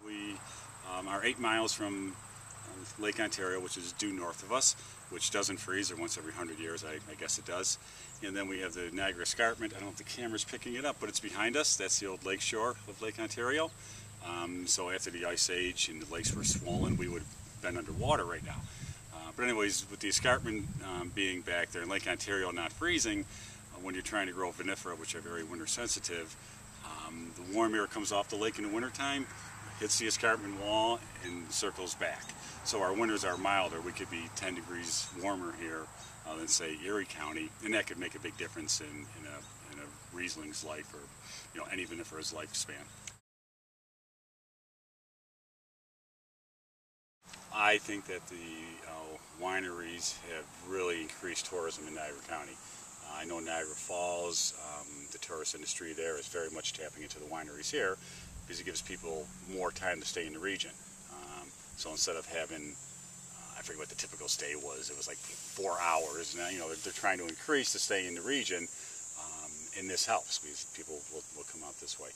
We are 8 miles from Lake Ontario, which is due north of us, which doesn't freeze, or once every 100 years, I guess it does. And then we have the Niagara Escarpment. I don't know if the camera's picking it up, but it's behind us. That's the old lake shore of Lake Ontario. So after the Ice Age and the lakes were swollen, we would have been underwater right now. But anyways, with the escarpment being back there and Lake Ontario not freezing, when you're trying to grow vinifera, which are very winter sensitive, the warm air comes off the lake in the wintertime, hits the escarpment wall, and circles back. So our winters are milder. We could be 10 degrees warmer here than, say, Erie County, and that could make a big difference in a Riesling's life, or any vinifera's lifespan. I think that the wineries have really increased tourism in Niagara County. I know Niagara Falls, the tourist industry there is very much tapping into the wineries here because it gives people more time to stay in the region. So instead of having, I forget what the typical stay was, it was like 4 hours. Now, they're trying to increase the stay in the region, and this helps because people will come out this way.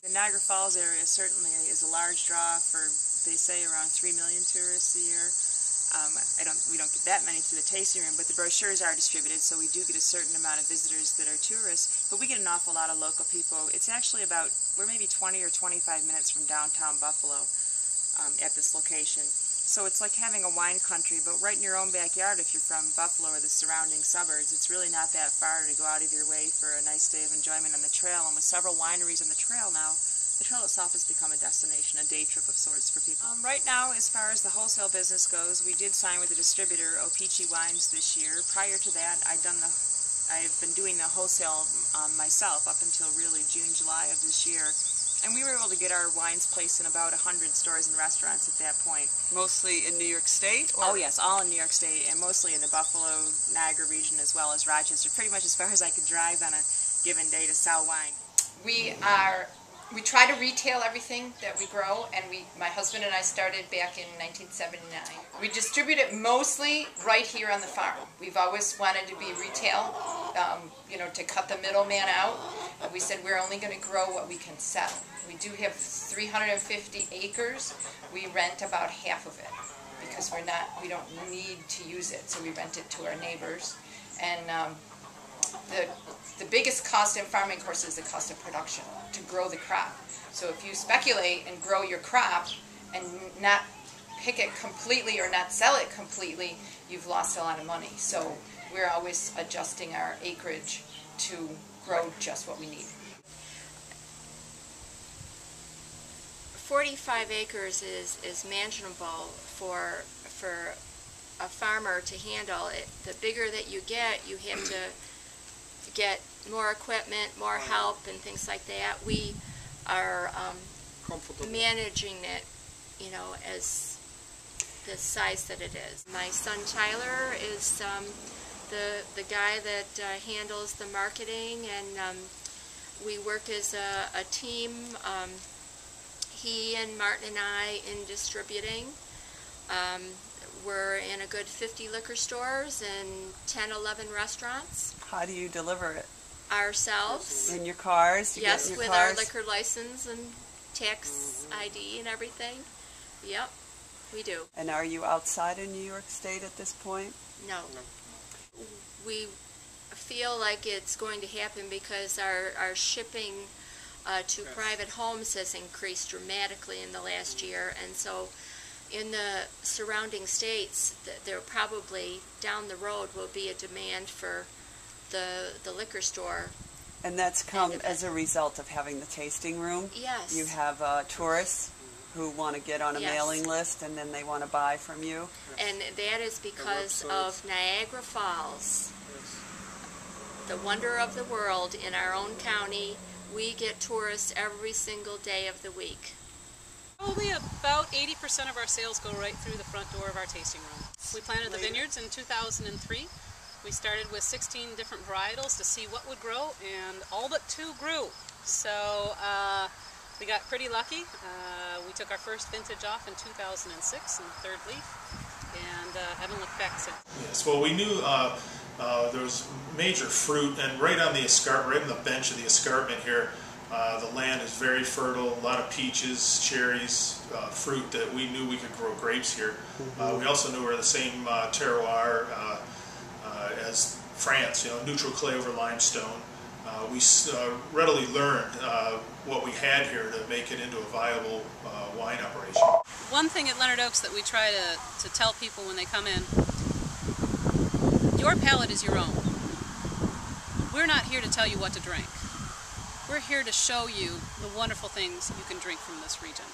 The Niagara Falls area certainly is a large draw for, they say, around 3 million tourists a year. We don't get that many through the tasting room, but the brochures are distributed, so we do get a certain amount of visitors that are tourists, but we get an awful lot of local people. It's actually we're maybe 20 or 25 minutes from downtown Buffalo at this location. So it's like having a wine country, but right in your own backyard if you're from Buffalo or the surrounding suburbs. It's really not that far to go out of your way for a nice day of enjoyment on the trail, and with several wineries on the trail now, the trail itself has become a destination, a day trip of sorts for people. Right now, as far as the wholesale business goes, we did sign with the distributor, O-Pee-Chee Wines, this year. Prior to that, I've been doing the wholesale myself up until really June, July of this year. And we were able to get our wines placed in about 100 stores and restaurants at that point. Mostly in New York State? Or? Oh yes, all in New York State, and mostly in the Buffalo, Niagara region, as well as Rochester, pretty much as far as I could drive on a given day to sell wine. We try to retail everything that we grow, and my husband and I started back in 1979. We distribute it mostly right here on the farm. We've always wanted to be retail, to cut the middleman out. And we said we're only going to grow what we can sell. We do have 350 acres. We rent about half of it because we don't need to use it, so we rent it to our neighbors. And the biggest cost in farming, of course, is the cost of production, to grow the crop. So if you speculate and grow your crop and not pick it completely or not sell it completely, you've lost a lot of money. So we're always adjusting our acreage to grow just what we need. 45 acres is manageable for a farmer to handle. The bigger that you have to get more equipment, more help, and things like that. We are managing it, as the size that it is. My son Tyler is the guy that handles the marketing, and we work as a team. He and Martin and I in distributing. We're in a good 50 liquor stores and 10, 11 restaurants. How do you deliver it? Ourselves. In your cars? Yes, with our liquor license and tax ID and everything. Yep, we do. And are you outside of New York State at this point? No. We feel like it's going to happen because our shipping to private homes has increased dramatically in the last year, and so in the surrounding states, there probably down the road will be a demand for the liquor store. And that's come as a result of having the tasting room? Yes. You have tourists who want to get on a mailing list, and then they want to buy from you? And that is because of Niagara Falls, the wonder of the world in our own county. We get tourists every single day of the week. Probably about 80% of our sales go right through the front door of our tasting room. We planted the vineyards in 2003. We started with 16 different varietals to see what would grow, and all but 2 grew. So we got pretty lucky. We took our first vintage off in 2006 in the 3rd leaf, and haven't looked back since. Yes, well, we knew there was major fruit, and right on the escarpment, right on the bench of the escarpment here, The land is very fertile, a lot of peaches, cherries, fruit that we knew we could grow grapes here. We also knew we were the same terroir as France, neutral clay over limestone. We readily learned what we had here to make it into a viable wine operation. One thing at Leonard Oaks that we try to tell people when they come in, your palate is your own. We're not here to tell you what to drink. We're here to show you the wonderful things you can drink from this region.